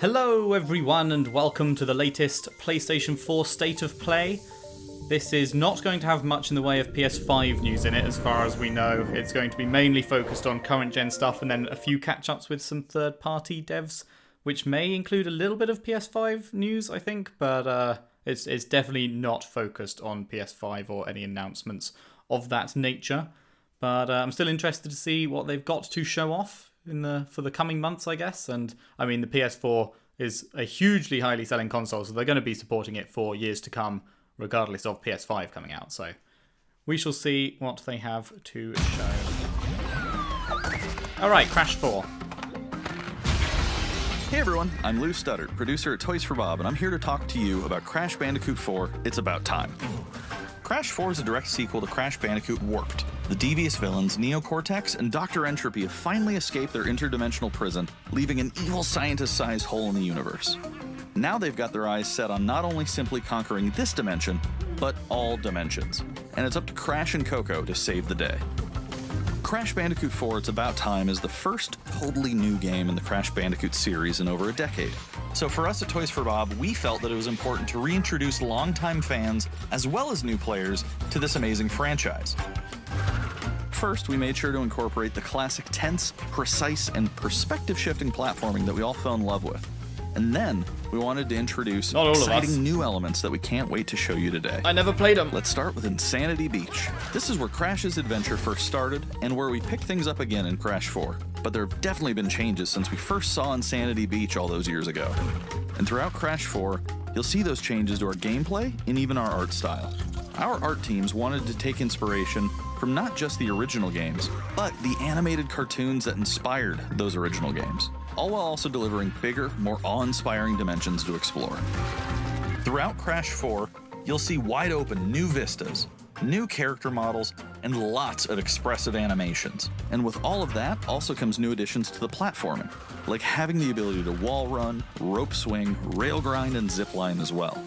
Hello everyone and welcome to the latest PlayStation 4 State of Play. This is not going to have much in the way of PS5 news in it as far as we know. It's going to be mainly focused on current gen stuff and then a few catch-ups with some third-party devs, which may include a little bit of PS5 news, I think, but it's definitely not focused on PS5 or any announcements of that nature. But I'm still interested to see what they've got to show off for the coming months, I guess. And I mean, the PS4 is a hugely highly selling console, so they're going to be supporting it for years to come, regardless of PS5 coming out. So we shall see what they have to show. Alright, Crash 4. Hey everyone, I'm Lou Studdard, producer at Toys for Bob, and I'm here to talk to you about Crash Bandicoot 4, It's About Time. Crash 4 is a direct sequel to Crash Bandicoot Warped. The devious villains, Neo-Cortex and Dr. Entropy, have finally escaped their interdimensional prison, leaving an evil scientist-sized hole in the universe. Now they've got their eyes set on not only simply conquering this dimension, but all dimensions. And it's up to Crash and Coco to save the day. Crash Bandicoot 4 It's About Time is the first totally new game in the Crash Bandicoot series in over a decade. So for us at Toys for Bob, we felt that it was important to reintroduce longtime fans, as well as new players, to this amazing franchise. First, we made sure to incorporate the classic tense, precise, and perspective-shifting platforming that we all fell in love with. And then, we wanted to introduce exciting new elements that we can't wait to show you today. I never played them. Let's start with Insanity Beach. This is where Crash's adventure first started, and where we pick things up again in Crash 4. But there have definitely been changes since we first saw Insanity Beach all those years ago. And throughout Crash 4, you'll see those changes to our gameplay and even our art style. Our art teams wanted to take inspiration from not just the original games, but the animated cartoons that inspired those original games, all while also delivering bigger, more awe-inspiring dimensions to explore. Throughout Crash 4, you'll see wide-open new vistas, new character models, and lots of expressive animations. And with all of that also comes new additions to the platforming, like having the ability to wall run, rope swing, rail grind, and zipline as well.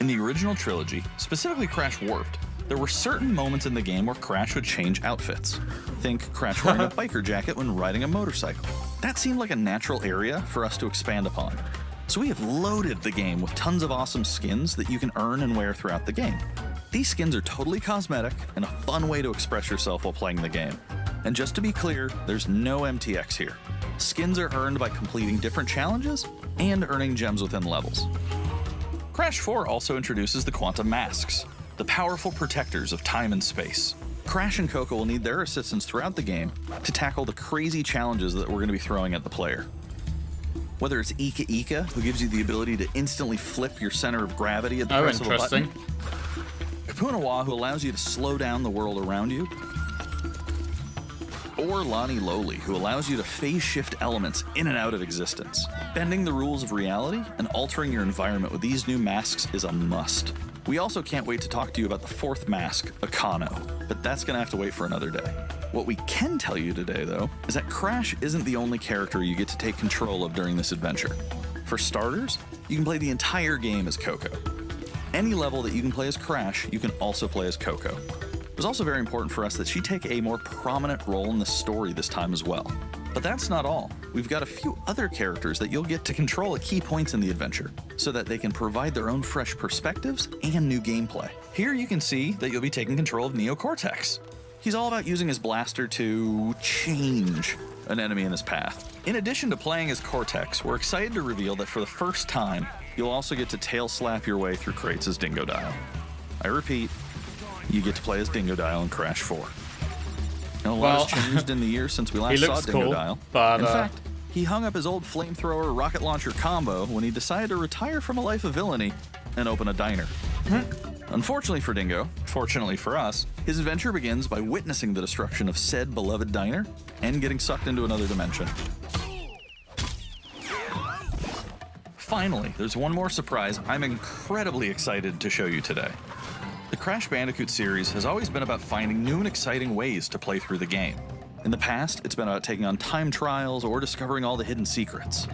In the original trilogy, specifically Crash Warped, there were certain moments in the game where Crash would change outfits. Think Crash wearing a biker jacket when riding a motorcycle. That seemed like a natural area for us to expand upon. So we have loaded the game with tons of awesome skins that you can earn and wear throughout the game. These skins are totally cosmetic and a fun way to express yourself while playing the game. And just to be clear, there's no MTX here. Skins are earned by completing different challenges and earning gems within levels. Crash 4 also introduces the Quantum Masks, the powerful protectors of time and space. Crash and Coco will need their assistance throughout the game to tackle the crazy challenges that we're going to be throwing at the player. Whether it's Ika Ika, who gives you the ability to instantly flip your center of gravity at the press of a button. Kapunawa, who allows you to slow down the world around you. Or Lani Loli, who allows you to phase shift elements in and out of existence. Bending the rules of reality and altering your environment with these new masks is a must. We also can't wait to talk to you about the fourth mask, Akano, but that's gonna have to wait for another day. What we can tell you today, though, is that Crash isn't the only character you get to take control of during this adventure. For starters, you can play the entire game as Coco. Any level that you can play as Crash, you can also play as Coco. It was also very important for us that she take a more prominent role in the story this time as well. But that's not all. We've got a few other characters that you'll get to control at key points in the adventure, so that they can provide their own fresh perspectives and new gameplay. Here you can see that you'll be taking control of Neo-Cortex. He's all about using his blaster to change an enemy in his path. In addition to playing as Cortex, we're excited to reveal that for the first time, you'll also get to tail slap your way through crates as Dingodile. I repeat, you get to play as Dingodile in Crash 4. Now, a lot has changed in the years since we last saw Dingodile. Cool, in fact, he hung up his old flamethrower rocket launcher combo when he decided to retire from a life of villainy and open a diner. Unfortunately for Dingo, fortunately for us, his adventure begins by witnessing the destruction of said beloved diner and getting sucked into another dimension. Finally, there's one more surprise I'm incredibly excited to show you today. The Crash Bandicoot series has always been about finding new and exciting ways to play through the game. In the past, it's been about taking on time trials or discovering all the hidden secrets.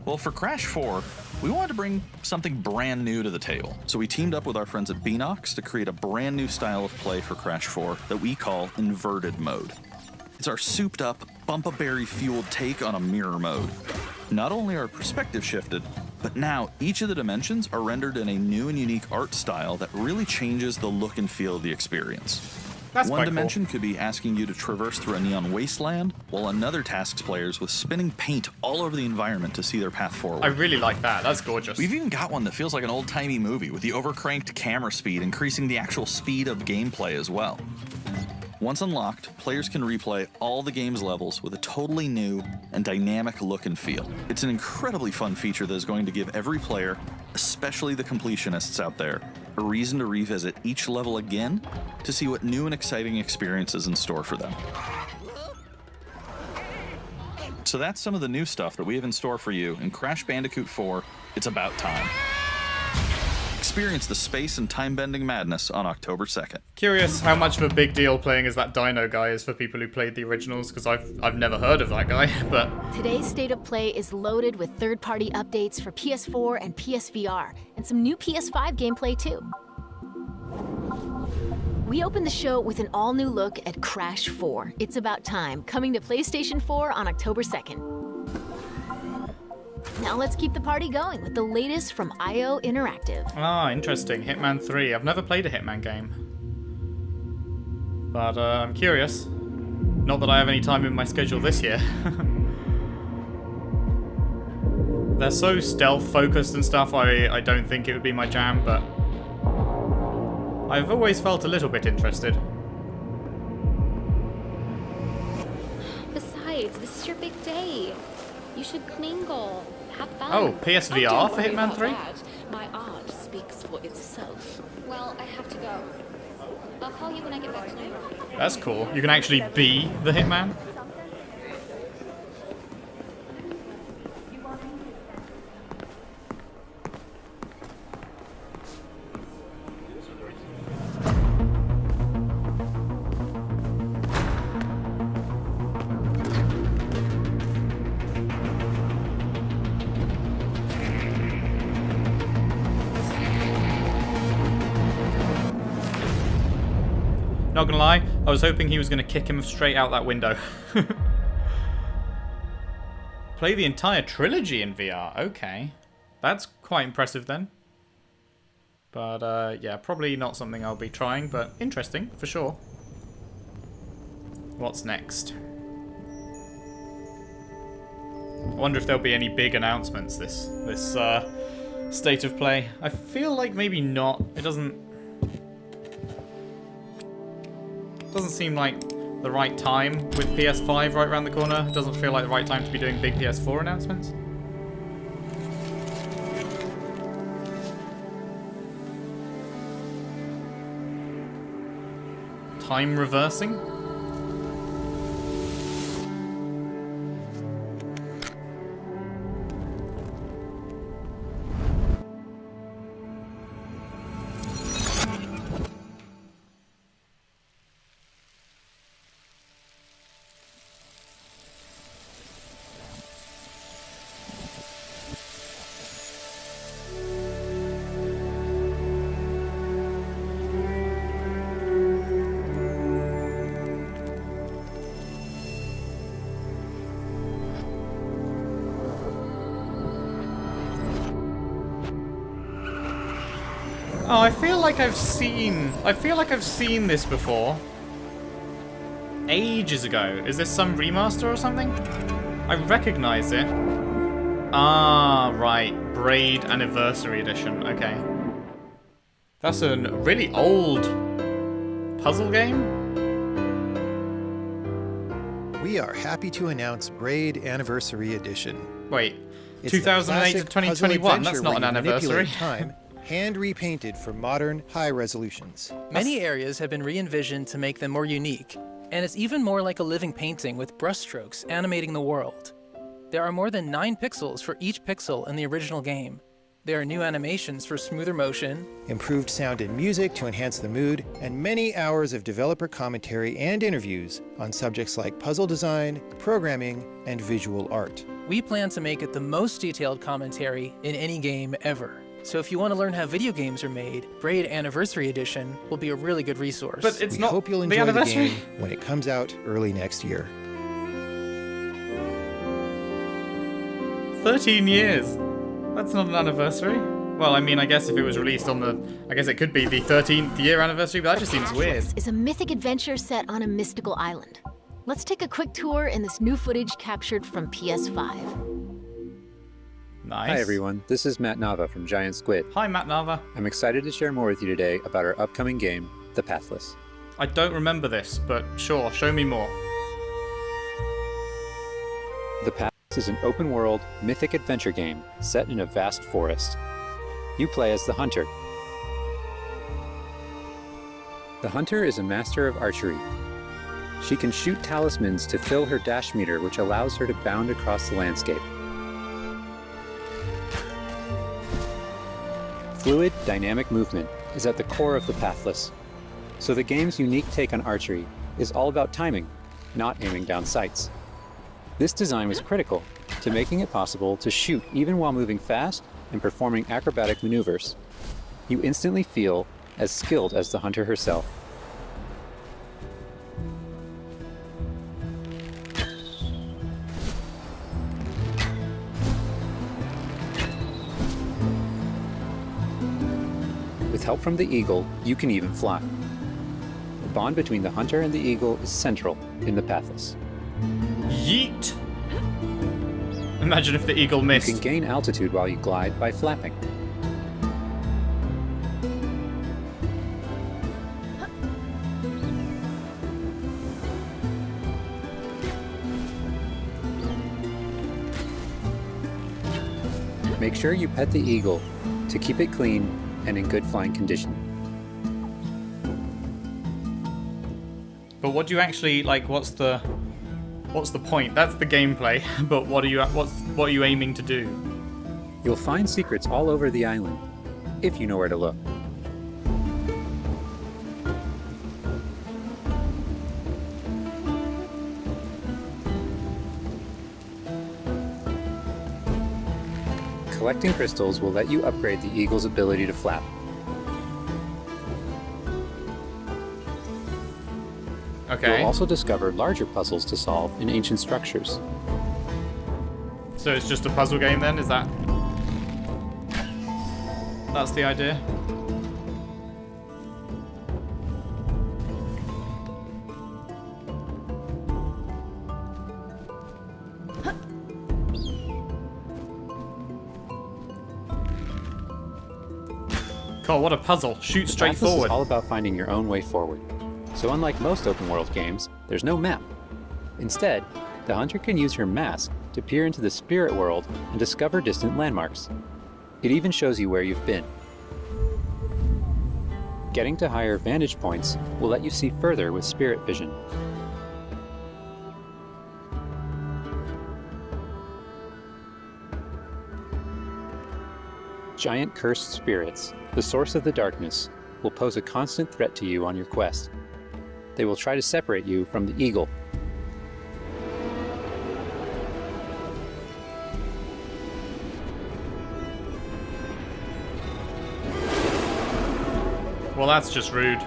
Well, for Crash 4, we wanted to bring something brand new to the table. So we teamed up with our friends at Beanox to create a brand new style of play for Crash 4 that we call Inverted Mode. It's our souped up, bump-a-berry fueled take on a mirror mode. Not only are perspective shifted, but now each of the dimensions are rendered in a new and unique art style that really changes the look and feel of the experience. That's One quite dimension cool. could be asking you to traverse through a neon wasteland, while another tasks players with spinning paint all over the environment to see their path forward. I really like that. That's gorgeous. We've even got one that feels like an old-timey movie, with the overcranked camera speed increasing the actual speed of gameplay as well. Once unlocked, players can replay all the game's levels with a totally new and dynamic look and feel. It's an incredibly fun feature that is going to give every player, especially the completionists out there, a reason to revisit each level again to see what new and exciting experience is in store for them. So that's some of the new stuff that we have in store for you in Crash Bandicoot 4, It's About Time. Experience the space and time-bending madness on October 2nd. Curious how much of a big deal playing as that Dino guy is for people who played the originals, because I've never heard of that guy, but... Today's State of Play is loaded with third-party updates for PS4 and PSVR, and some new PS5 gameplay too. We opened the show with an all-new look at Crash 4, It's About Time, coming to PlayStation 4 on October 2nd. Now let's keep the party going with the latest from IO Interactive. Ah, interesting. Hitman 3. I've never played a Hitman game. But I'm curious. Not that I have any time in my schedule this year. They're so stealth-focused and stuff, I don't think it would be my jam, but... I've always felt a little bit interested. Besides, this is your big day. You should mingle. Have fun. Oh, PSVR for Hitman 3? My art speaks for itself. Well, I have to go. I'll call you when I get back to you. That's cool. You can actually be the Hitman? Not gonna lie, I was hoping he was gonna kick him straight out that window. Play the entire trilogy in VR, okay. That's quite impressive then. But yeah, probably not something I'll be trying, but interesting, for sure. What's next? I wonder if there'll be any big announcements this State of Play. I feel like maybe not. It doesn't seem like the right time with PS5 right around the corner. It doesn't feel like the right time to be doing big PS4 announcements. Time reversing? Oh, I feel like I've seen this before. Ages ago. Is this some remaster or something? I recognize it. Ah, right. Braid Anniversary Edition. Okay. That's a really old puzzle game? We are happy to announce Braid Anniversary Edition. Wait. It's 2008 to the classic 2021. puzzle That's not an adventure where you anniversary. manipulate time, hand repainted for modern high resolutions. Many areas have been re-envisioned to make them more unique, and it's even more like a living painting with brushstrokes animating the world. There are more than 9 pixels for each pixel in the original game. There are new animations for smoother motion, Improved sound and music to enhance the mood, and many hours of developer commentary and interviews on subjects like puzzle design, programming, and visual art. We plan to make it the most detailed commentary in any game ever. So if you want to learn how video games are made, Braid Anniversary Edition will be a really good resource. But it's We not hope you'll the enjoy the anniversary. game when it comes out early next year. 13 years. That's not an anniversary. Well, I mean, I guess if it was released on the... I guess it could be the 13th year anniversary, but that just seems weird. Pathless is a mythic adventure set on a mystical island. Let's take a quick tour in this new footage captured from PS5. Nice. Hi everyone, this is Matt Nava from Giant Squid. Hi, Matt Nava. I'm excited to share more with you today about our upcoming game, The Pathless. I don't remember this, but sure, show me more. The Pathless is an open-world, mythic adventure game set in a vast forest. You play as the Hunter. The Hunter is a master of archery. She can shoot talismans to fill her dash meter, which allows her to bound across the landscape. Fluid, dynamic movement is at the core of the Pathless, so the game's unique take on archery is all about timing, not aiming down sights. This design was critical to making it possible to shoot even while moving fast and performing acrobatic maneuvers. You instantly feel as skilled as the Hunter herself. With help from the eagle, you can even fly. The bond between the Hunter and the eagle is central in the Pathless. Yeet! Imagine if the eagle missed. You can gain altitude while you glide by flapping. Make sure you pet the eagle to keep it clean and in good flying condition. But what do you actually like? What's the point? That's the gameplay. But what are you aiming to do? You'll find secrets all over the island, if you know where to look. Collecting crystals will let you upgrade the eagle's ability to flap. Okay. You'll also discover larger puzzles to solve in ancient structures. So it's just a puzzle game then? Is that... That's the idea? God, what a puzzle. Shoot straight Pathless forward. is all about finding your own way forward. So unlike most open-world games, there's no map. Instead, the Hunter can use her mask to peer into the spirit world and discover distant landmarks. It even shows you where you've been. Getting to higher vantage points will let you see further with spirit vision. Giant cursed spirits, the source of the darkness, will pose a constant threat to you on your quest. They will try to separate you from the eagle. Well, that's just rude.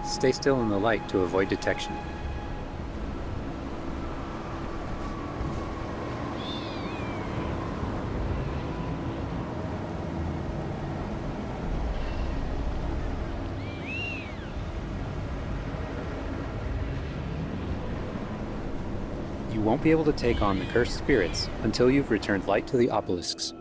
Stay still in the light to avoid detection. You won't be able to take on the cursed spirits until you've returned light to the obelisks.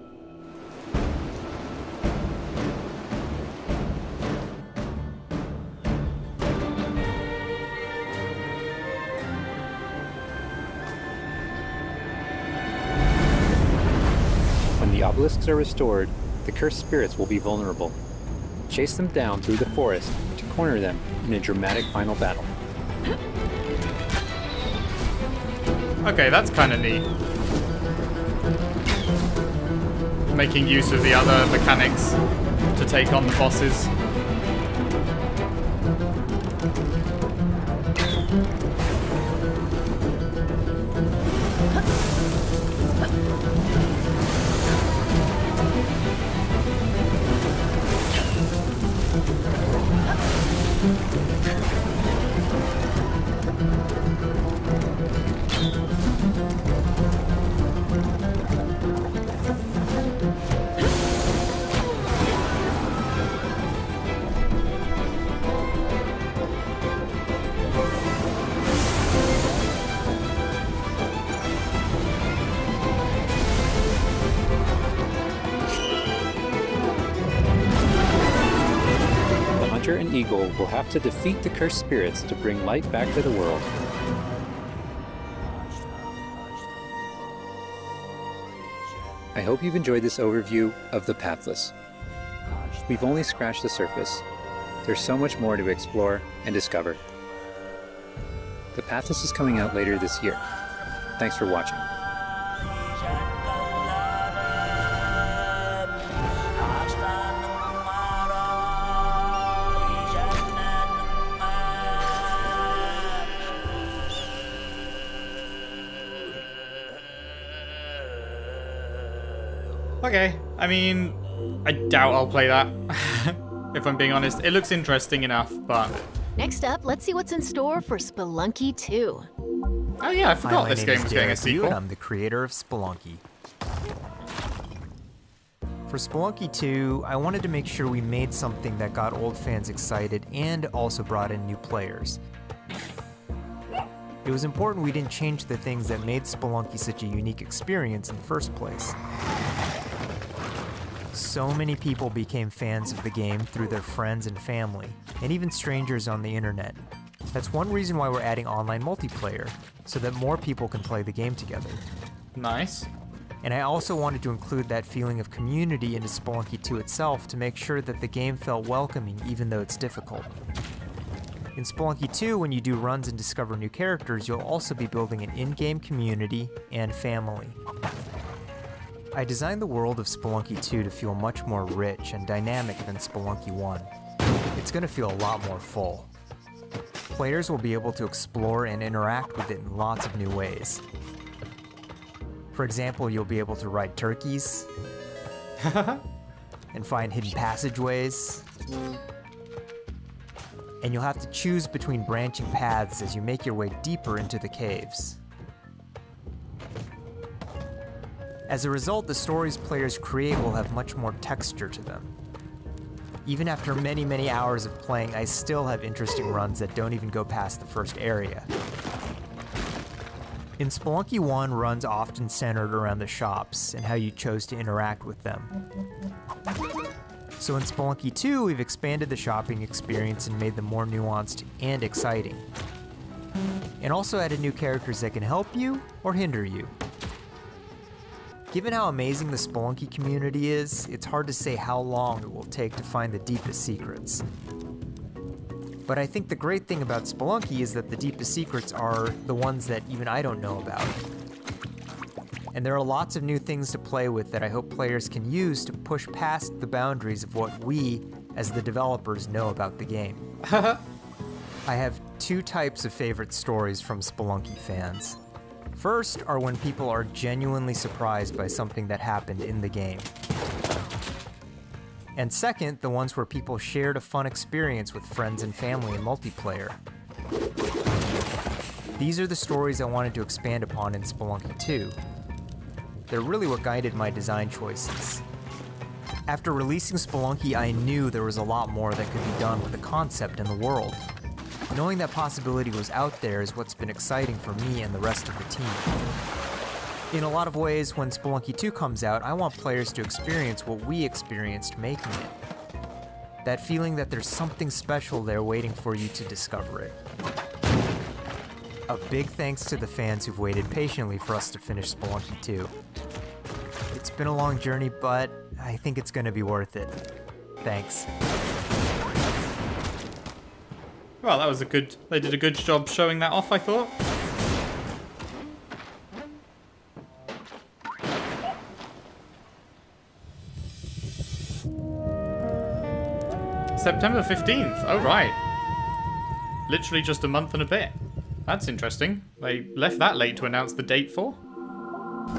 When the obelisks are restored, the cursed spirits will be vulnerable. Chase them down through the forest to corner them in a dramatic final battle. Okay, that's kind of neat. Making use of the other mechanics to take on the bosses. Ranger and Eagle will have to defeat the cursed spirits to bring light back to the world. I hope you've enjoyed this overview of the Pathless. We've only scratched the surface. There's so much more to explore and discover. The Pathless is coming out later this year. Thanks for watching. Okay, I mean, I doubt I'll play that, if I'm being honest. It looks interesting enough, but... Next up, let's see what's in store for Spelunky 2. Oh yeah, I forgot this game was getting a sequel. I'm the creator of Spelunky. For Spelunky 2, I wanted to make sure we made something that got old fans excited and also brought in new players. It was important we didn't change the things that made Spelunky such a unique experience in the first place. So many people became fans of the game through their friends and family, and even strangers on the internet. That's one reason why we're adding online multiplayer, so that more people can play the game together. Nice. And I also wanted to include that feeling of community into Spelunky 2 itself to make sure that the game felt welcoming even though it's difficult. In Spelunky 2, when you do runs and discover new characters, you'll also be building an in-game community and family. I designed the world of Spelunky 2 to feel much more rich and dynamic than Spelunky 1. It's going to feel a lot more full. Players will be able to explore and interact with it in lots of new ways. For example, you'll be able to ride turkeys, and find hidden passageways, and you'll have to choose between branching paths as you make your way deeper into the caves. As a result, the stories players create will have much more texture to them. Even after many, many hours of playing, I still have interesting runs that don't even go past the first area. In Spelunky 1, runs often centered around the shops and how you chose to interact with them. So in Spelunky 2, we've expanded the shopping experience and made them more nuanced and exciting. And also added new characters that can help you or hinder you. Given how amazing the Spelunky community is, it's hard to say how long it will take to find the deepest secrets. But I think the great thing about Spelunky is that the deepest secrets are the ones that even I don't know about. And there are lots of new things to play with that I hope players can use to push past the boundaries of what we, as the developers, know about the game. I have two types of favorite stories from Spelunky fans. First are when people are genuinely surprised by something that happened in the game. And second, the ones where people shared a fun experience with friends and family in multiplayer. These are the stories I wanted to expand upon in Spelunky 2. They're really what guided my design choices. After releasing Spelunky, I knew there was a lot more that could be done with the concept and the world. Knowing that possibility was out there is what's been exciting for me and the rest of the team. In a lot of ways, when Spelunky 2 comes out, I want players to experience what we experienced making it. That feeling that there's something special there waiting for you to discover it. A big thanks to the fans who've waited patiently for us to finish Spelunky 2. It's been a long journey, but I think it's going to be worth it. Thanks. Well, that was they did a good job showing that off, I thought. September 15th, oh right. Literally just a month and a bit. That's interesting. They left that late to announce the date for.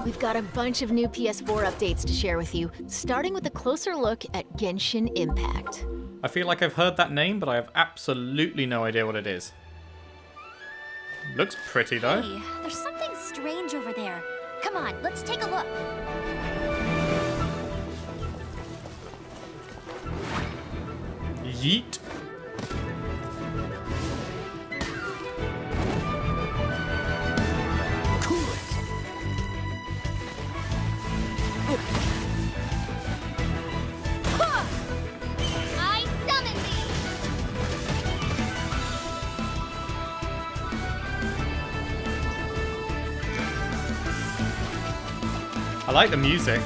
We've got a bunch of new PS4 updates to share with you, starting with a closer look at Genshin Impact. I feel like I've heard that name, but I have absolutely no idea what it is. Looks pretty though. Hey, there's something strange over there. Come on, let's take a look. Yeet. I summon thee! like the music.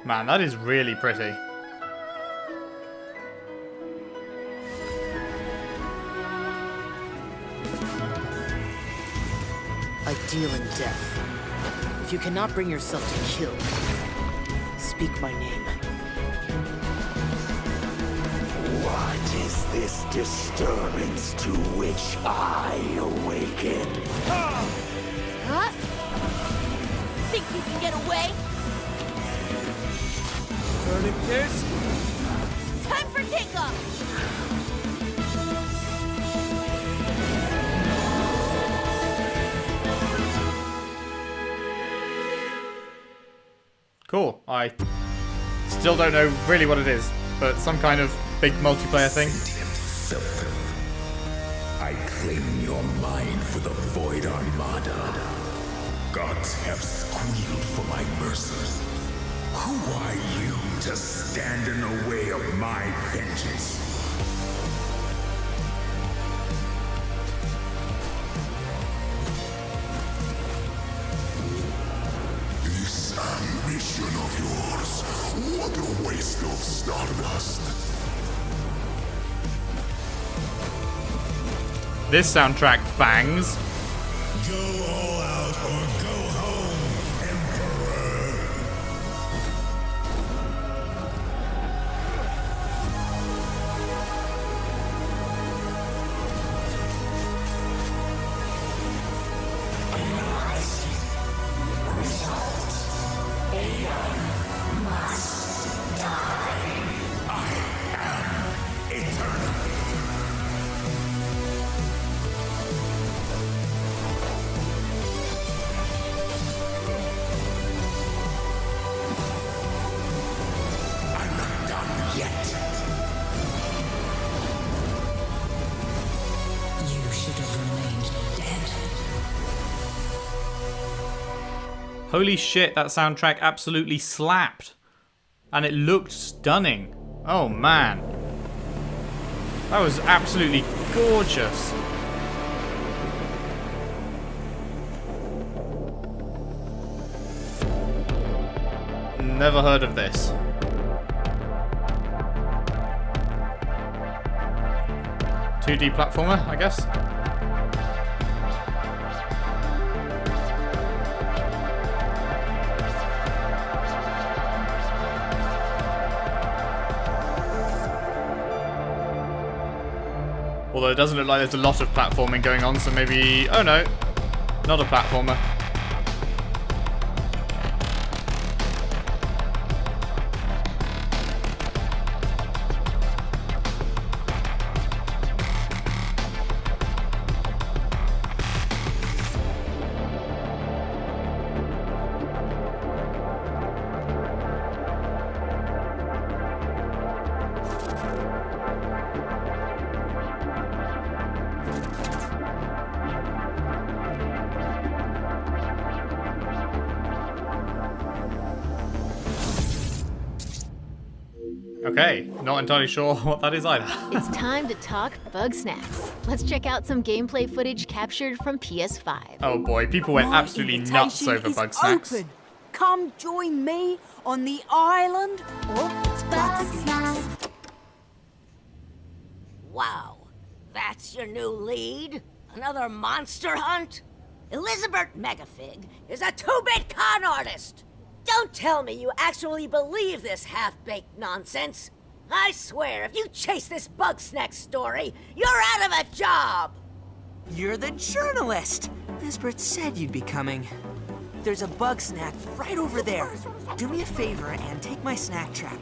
Man, that is really pretty. I deal in death. If you cannot bring yourself to kill, speak my name. What is this disturbance to which I awaken? Huh? Think you can get away? Burning this? Time for takeoff! Cool. I still don't know really what it is, but some kind of big multiplayer thing. I claim your mind for the Void Armada. Gods have squealed for my mercy. Who are you to stand in the way of my vengeance? This ambition of yours, what a waste of stardust. This soundtrack bangs. Go all out or go home, Emperor. Holy shit, that soundtrack absolutely slapped. And it looked stunning. Oh man. That was absolutely gorgeous. Never heard of this. .2D platformer, I guess. Although it doesn't look like there's a lot of platforming going on, so maybe... Oh no, not a platformer. Okay, not entirely sure what that is either. It's time to talk Bugsnax. Let's check out some gameplay footage captured from PS5. Oh boy, people went absolutely nuts over Bugsnax. Open. Come join me on the island of Bugsnax. Wow, that's your new lead? Another monster hunt? Elizabeth Megafig is a 2-bit con artist! Don't tell me you actually believe this half-baked nonsense! I swear, if you chase this Bugsnax story, you're out of a job! You're the journalist! Lisbeth said you'd be coming. There's a Bugsnax right over there. Do me a favor and take my snack trap.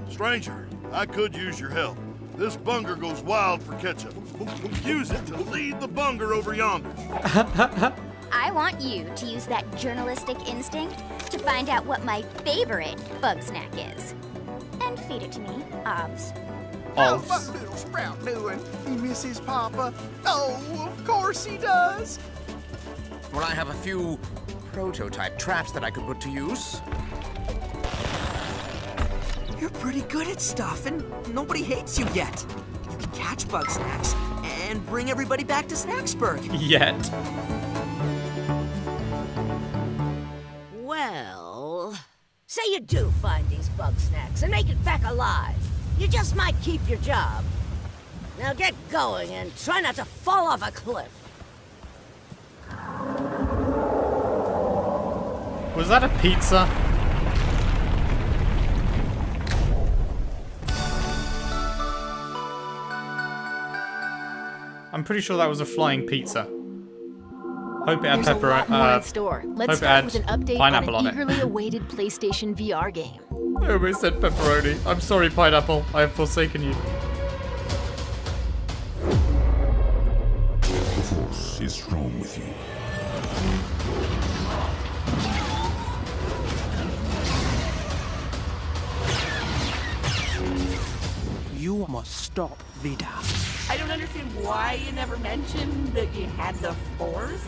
Stranger, I could use your help. This bunger goes wild for ketchup. Use it to lead the bunger over yonder. I want you to use that journalistic instinct to find out what my favorite Bugsnax is. And feed it to me, obs. How's my little sprout doing? He misses Papa? Oh, of course he does. Well, I have a few prototype traps that I could put to use. You're pretty good at stuff, and nobody hates you yet. You can catch Bugsnax and bring everybody back to Snacksburg. Yet. Well, say you do find these Bugsnax and make it back alive. You just might keep your job. Now get going and try not to fall off a cliff. Was that a pizza? I'm pretty sure that was a flying pizza. Hope it had There's a lot more in store. Let's start with an update pineapple on on an it. eagerly awaited PlayStation VR game. I almost said pepperoni. I'm sorry, Pineapple. I have forsaken you. The Force is strong with you. You must stop Vida. I don't understand why you never mentioned that you had the Force.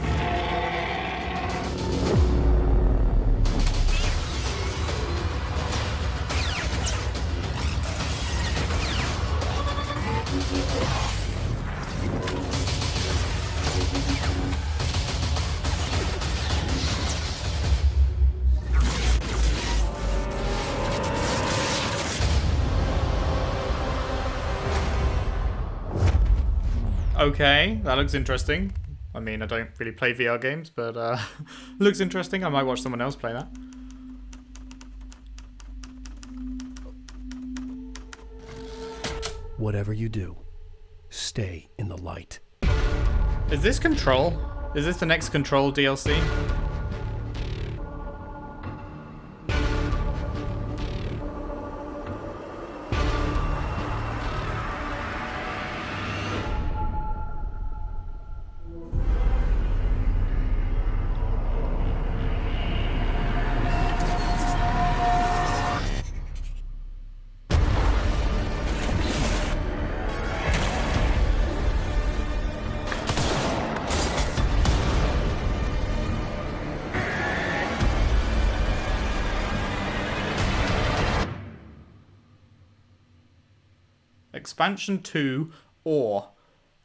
Okay, that looks interesting. I mean, I don't really play VR games, but looks interesting. I might watch someone else play that. Whatever you do, stay in the light. Is this Control? Is this the next Control DLC? Expansion 2 or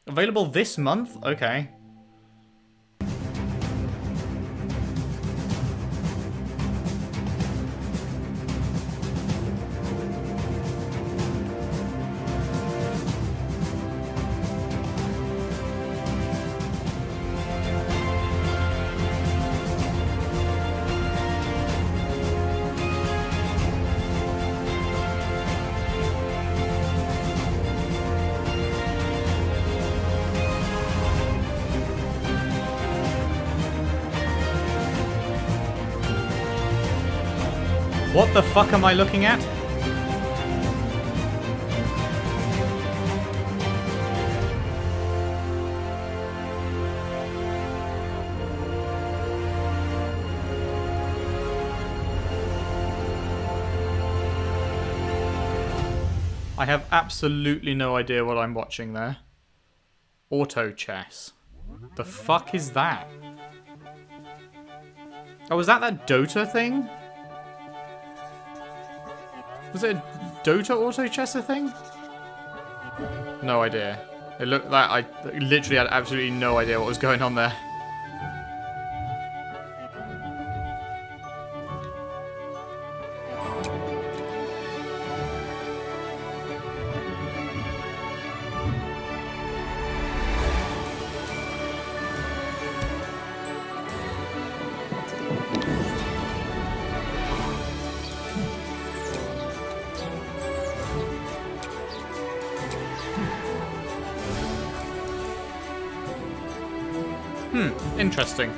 available this month? Okay. What the fuck am I looking at? I have absolutely no idea what I'm watching there. Auto chess. The fuck is that? Oh, was that Dota thing? Was it a Dota auto chesser thing? No idea. It looked like I literally had absolutely no idea what was going on there. Interesting.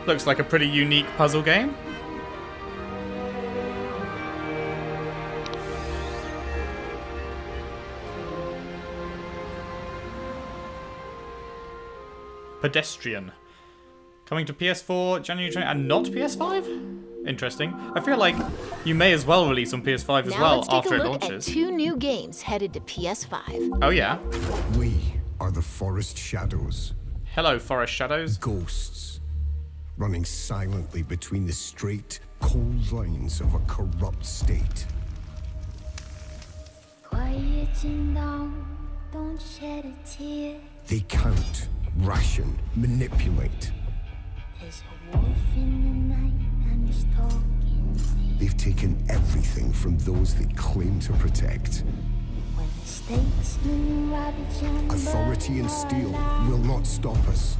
Looks like a pretty unique puzzle game. Pedestrian. Coming to PS4 January 20 and not PS5? Interesting. I feel like you may as well release on PS5 as well after it launches. Now let's take a look at 2 new games headed to PS5. Oh yeah? We are the Forest Shadows. Hello, Forest Shadows. Ghosts. running silently between the straight, cold lines of a corrupt state. Quieting down, don't shed a tear. They count, ration, manipulate. There's a wolf in the night and he's talking to me. They've taken everything from those they claim to protect. When the statesmen ravage and Authority and burn steel our will not stop us.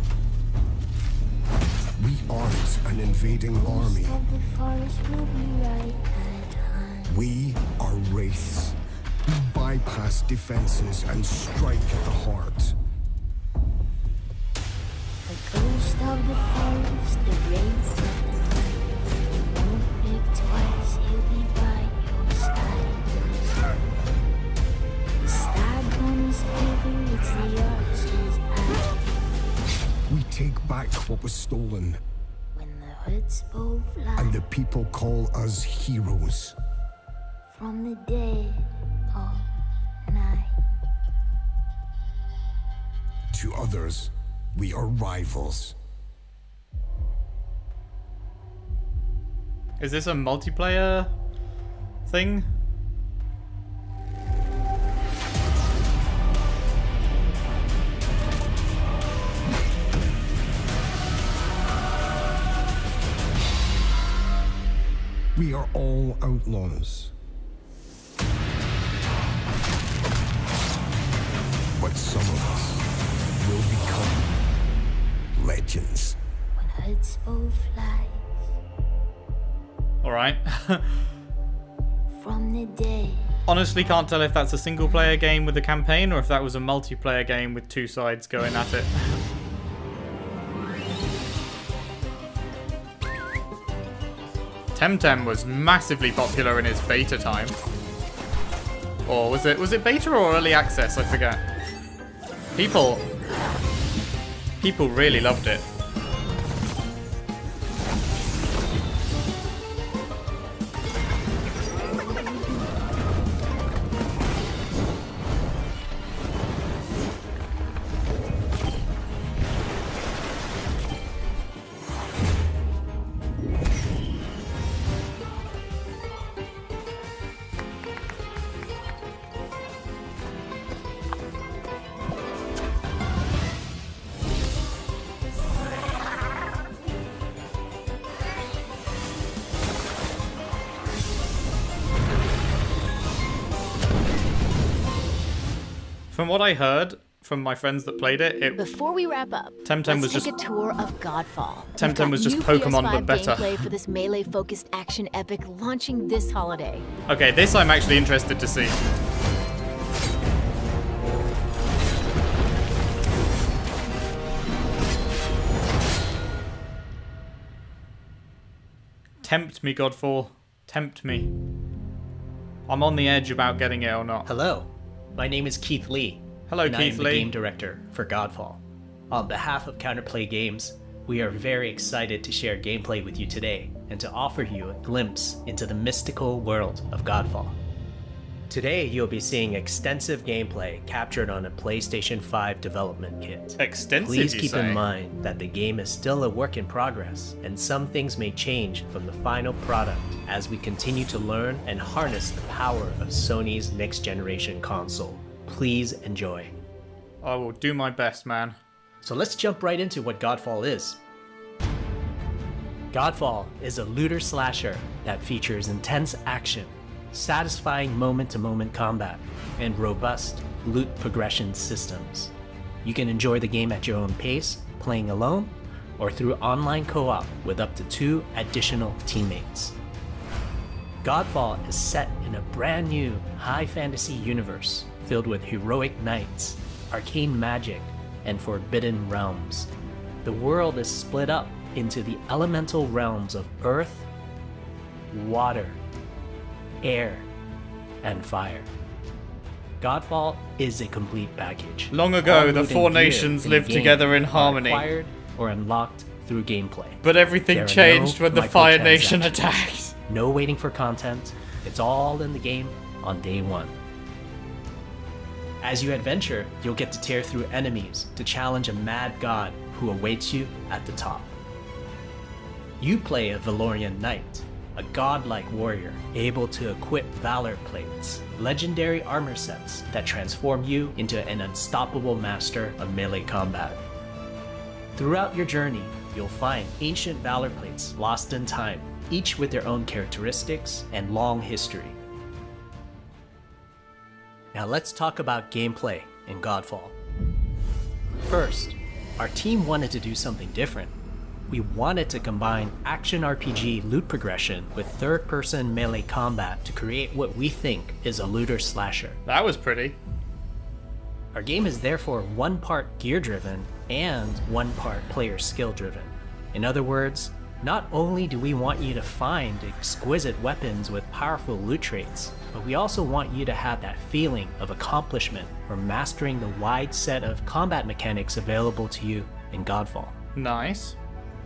We aren't an invading army. lives of the forest will be right at hand. We are wraiths. We bypass defenses and strike at the heart. The ghost of the forest, the wraith of the night. He won't blink twice, he'll be by your side. The stag on his quiver, it's the archer's eye. We take back what was stolen, When the hoods both fly and the people call us heroes. from the dead of night. To others, we are rivals. Is this a multiplayer thing? We are all outlaws. But some of us will become legends. When hoods both fly Alright. from the dead. Honestly can't tell if that's a single player game with a campaign or if that was a multiplayer game with two sides going at it. Temtem was massively popular in its beta time. Or was it beta or early access? I forget. People really loved it. From what I heard from my friends that played it, Before we wrap up, Temtem was let's take just- a tour of Godfall. Temtem was just We've got new Pokemon, PS5 but better. gameplay for this melee-focused action epic launching this holiday. Okay, this I'm actually interested to see. Tempt me, Godfall. Tempt me. I'm on the edge about getting it or not. Hello, my name is Keith Lee. Hello, and Keith I am Lee. the game director for Godfall. On behalf of Counterplay Games, we are very excited to share gameplay with you today and to offer you a glimpse into the mystical world of Godfall. Today, you'll be seeing extensive gameplay captured on a PlayStation 5 development kit. Extensive, Please you keep say? in mind that the game is still a work in progress, and some things may change from the final product as we continue to learn and harness the power of Sony's next-generation console. Please enjoy. I will do my best, man. So let's jump right into what Godfall is. Godfall is a looter slasher that features intense action, satisfying moment-to-moment combat, and robust loot progression systems. You can enjoy the game at your own pace, playing alone, or through online co-op with up to 2 additional teammates. Godfall is set in a brand new high fantasy universe filled with heroic knights, arcane magic, and forbidden realms. The world is split up into the elemental realms of earth, water, air, and fire. Godfall is a complete package. Long ago, All the loot and four gear nations in the lived game together in are harmony. acquired or unlocked through gameplay. But everything There are changed no when the Fire Nation microtransactions. attacked. No waiting for content. It's all in the game on day one. As you adventure, you'll get to tear through enemies to challenge a mad god who awaits you at the top. You play a Valorian Knight, a godlike warrior able to equip Valor Plates, legendary armor sets that transform you into an unstoppable master of melee combat. Throughout your journey, you'll find ancient Valor Plates lost in time, each with their own characteristics and long history. Now let's talk about gameplay in Godfall. First, our team wanted to do something different. We wanted to combine action RPG loot progression with third-person melee combat to create what we think is a looter slasher. That was pretty. Our game is therefore one part gear-driven and one part player skill-driven. In other words, not only do we want you to find exquisite weapons with powerful loot traits, but we also want you to have that feeling of accomplishment for mastering the wide set of combat mechanics available to you in Godfall. Nice.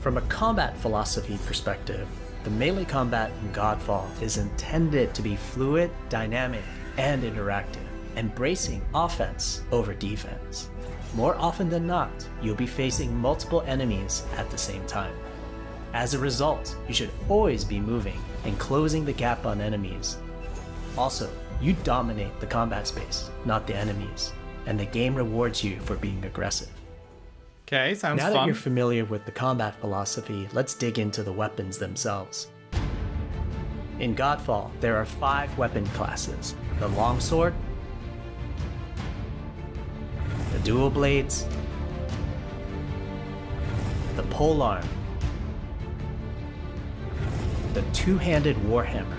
From a combat philosophy perspective, the melee combat in Godfall is intended to be fluid, dynamic, and interactive, embracing offense over defense. More often than not, you'll be facing multiple enemies at the same time. As a result, you should always be moving and closing the gap on enemies. Also, you dominate the combat space, not the enemies, and the game rewards you for being aggressive. Okay, sounds now fun. That you're familiar with the combat philosophy, let's dig into the weapons themselves. In Godfall, there are 5 weapon classes: the longsword, the dual blades, the polearm, the two-handed warhammer,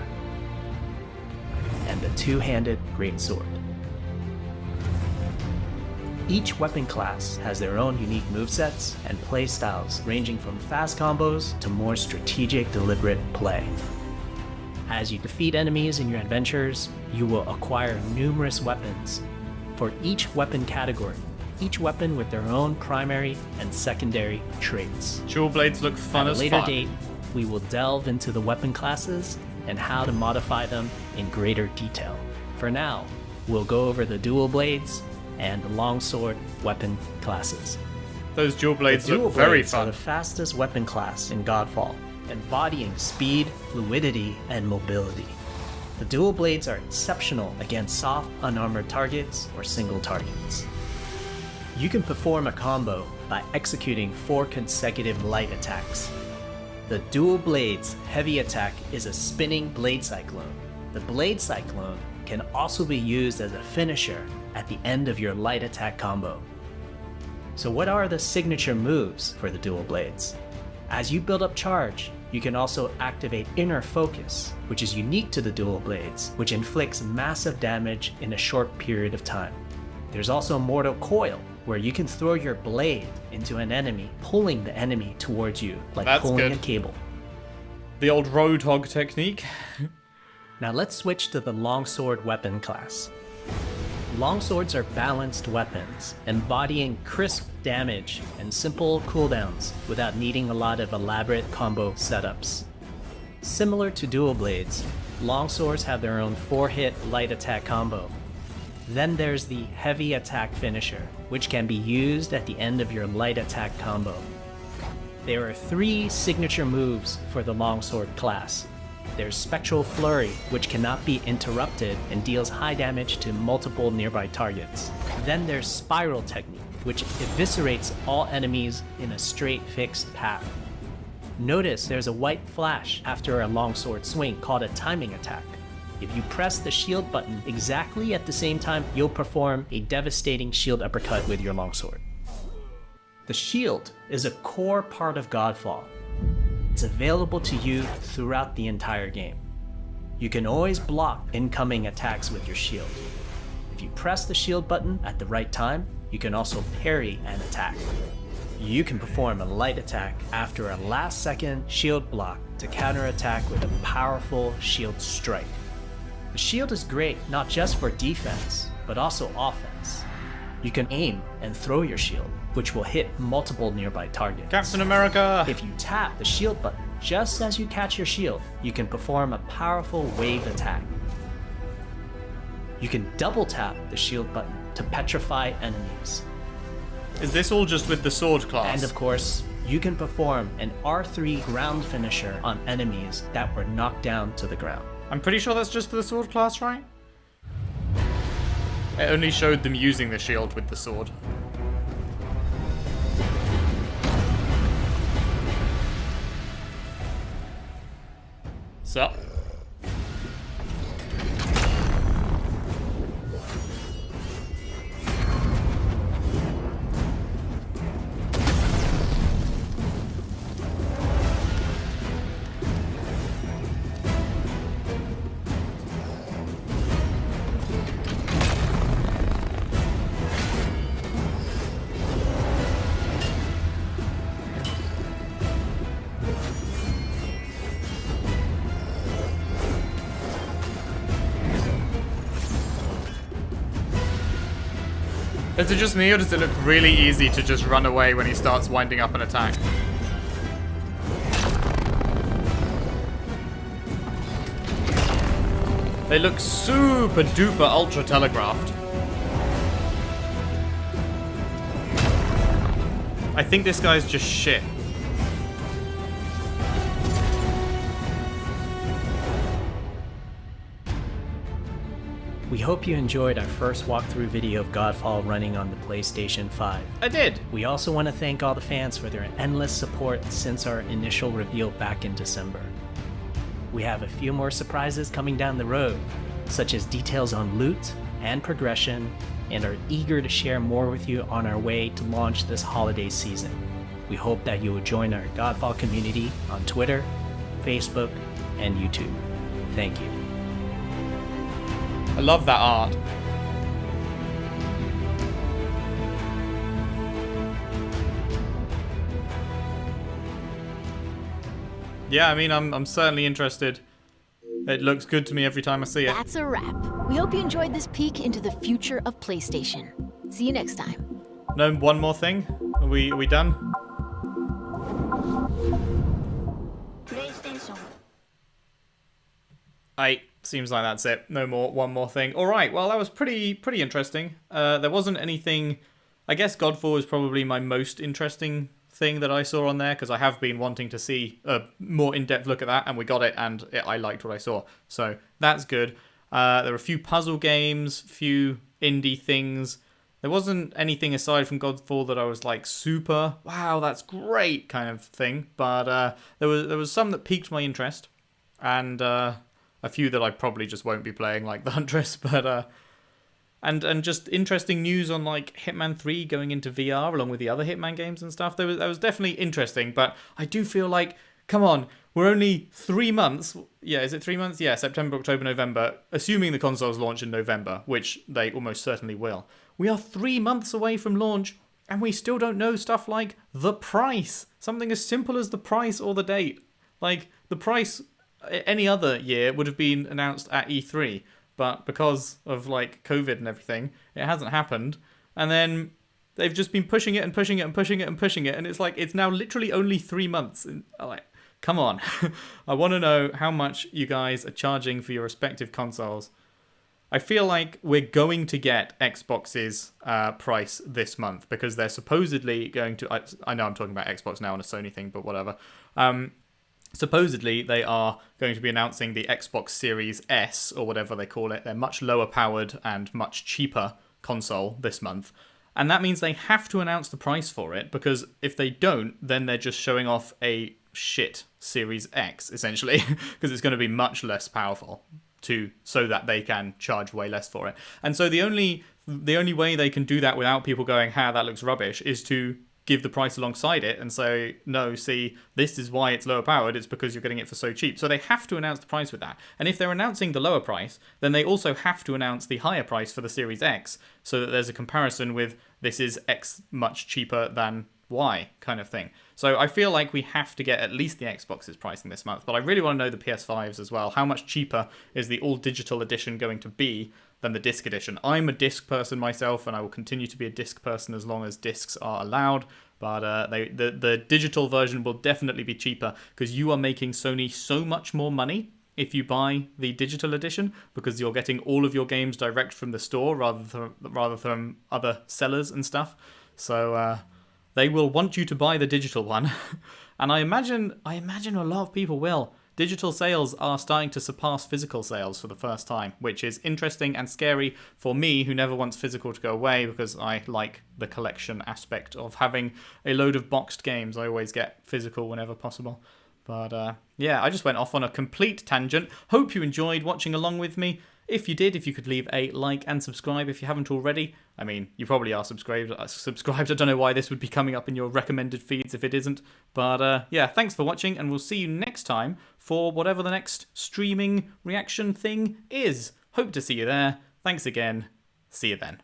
and the two-handed greatsword. Each weapon class has their own unique movesets and playstyles ranging from fast combos to more strategic, deliberate play. As you defeat enemies in your adventures, you will acquire numerous weapons. For each weapon category, each weapon with their own primary and secondary traits. Dual blades look fun as fuck. At a later date, we will delve into the weapon classes and how to modify them in greater detail. For now, we'll go over the dual blades and the longsword weapon classes. Those dual blades The dual look very blades fun. are the fastest weapon class in Godfall, embodying speed, fluidity, and mobility. The dual blades are exceptional against soft, unarmored targets or single targets. You can perform a combo by executing 4 consecutive light attacks. The dual blades heavy attack is a spinning blade cyclone. The blade cyclone can also be used as a finisher at the end of your light attack combo. So what are the signature moves for the dual blades? As you build up charge, you can also activate Inner Focus, which is unique to the dual blades, which inflicts massive damage in a short period of time. There's also Mortal Coil, where you can throw your blade into an enemy, pulling the enemy towards you, like That's pulling good. a cable. The old Roadhog technique. Now let's switch to the longsword weapon class. Longswords are balanced weapons, embodying crisp damage and simple cooldowns without needing a lot of elaborate combo setups. Similar to dual blades, longswords have their own 4-hit light attack combo. Then there's the heavy attack finisher, which can be used at the end of your light attack combo. There are 3 signature moves for the longsword class. There's Spectral Flurry, which cannot be interrupted and deals high damage to multiple nearby targets. Then there's Spiral Technique, which eviscerates all enemies in a straight fixed path. Notice there's a white flash after a longsword swing called a timing attack. If you press the shield button exactly at the same time, you'll perform a devastating shield uppercut with your longsword. The shield is a core part of Godfall. It's available to you throughout the entire game. You can always block incoming attacks with your shield. If you press the shield button at the right time, you can also parry an attack. You can perform a light attack after a last-second shield block to counterattack with a powerful shield strike. The shield is great not just for defense, but also offense. You can aim and throw your shield, which will hit multiple nearby targets. Captain America! If you tap the shield button just as you catch your shield, you can perform a powerful wave attack. You can double tap the shield button to petrify enemies. Is this all just with the sword class? And of course, you can perform an R3 ground finisher on enemies that were knocked down to the ground. I'm pretty sure that's just for the sword class, right? It only showed them using the shield with the sword. So. Is it just me, or does it look really easy to just run away when he starts winding up an attack? They look super duper ultra telegraphed. I think this guy's just shit. We hope you enjoyed our first walkthrough video of Godfall running on the PlayStation 5. I did! We also want to thank all the fans for their endless support since our initial reveal back in December. We have a few more surprises coming down the road, such as details on loot and progression, and are eager to share more with you on our way to launch this holiday season. We hope that you will join our Godfall community on Twitter, Facebook, and YouTube. Thank you. I love that art. Yeah, I mean, I'm certainly interested. It looks good to me every time I see it. That's a wrap. We hope you enjoyed this peek into the future of PlayStation. See you next time. No, one more thing? Are we done? PlayStation. Seems like that's it. No more. One more thing. All right. Well, that was pretty interesting. There wasn't anything. I guess Godfall was probably my most interesting thing that I saw on there, because I have been wanting to see a more in-depth look at that, and we got it, and I liked what I saw. So that's good. There were a few puzzle games, few indie things. There wasn't anything aside from Godfall that I was like super, wow, that's great kind of thing. But there was some that piqued my interest, and a few that I probably just won't be playing, like the Huntress, but and just interesting news on like Hitman 3 going into VR along with the other Hitman games and stuff. That was definitely interesting, but I do feel like, come on, we're only 3 months. Yeah, is it 3 months? Yeah, September, October, November, assuming the consoles launch in November, which they almost certainly will. We are 3 months away from launch, and we still don't know stuff like the price. Something as simple as the price or the date. Like, the price any other year would have been announced at E3, but because of like COVID and everything, it hasn't happened. And then they've just been pushing it and pushing it and pushing it and pushing it, and it's like it's now literally only 3 months. And like, come on. I want to know how much you guys are charging for your respective consoles. I feel like we're going to get Xbox's price this month, because they're supposedly going to... I know I'm talking about Xbox now on a Sony thing, but whatever. Supposedly, they are going to be announcing the Xbox Series S, or whatever they call it. They're much lower powered and much cheaper console this month. And that means they have to announce the price for it, because if they don't, then they're just showing off a shit Series X, essentially, because it's going to be much less powerful, so that they can charge way less for it. And so the only way they can do that without people going, "Ha, that looks rubbish," is to give the price alongside it and say, no, see, this is why it's lower powered, it's because you're getting it for so cheap. So they have to announce the price with that. And if they're announcing the lower price, then they also have to announce the higher price for the Series X, so that there's a comparison with this is X much cheaper than Y kind of thing. So I feel like we have to get at least the Xbox's pricing this month, but I really want to know the PS5's as well. How much cheaper is the all-digital edition going to be than the disc edition? I'm a disc person myself, and I will continue to be a disc person as long as discs are allowed, but the digital version will definitely be cheaper, because you are making Sony so much more money if you buy the digital edition, because you're getting all of your games direct from the store rather than other sellers and stuff. So they will want you to buy the digital one. And I imagine a lot of people will. Digital sales are starting to surpass physical sales for the first time, which is interesting and scary for me, who never wants physical to go away, because I like the collection aspect of having a load of boxed games. I always get physical whenever possible. But yeah, I just went off on a complete tangent. Hope you enjoyed watching along with me. If you did, if you could leave a like and subscribe if you haven't already. I mean, you probably are subscribed. I don't know why this would be coming up in your recommended feeds if it isn't. But yeah, thanks for watching, and we'll see you next time for whatever the next streaming reaction thing is. Hope to see you there. Thanks again. See you then.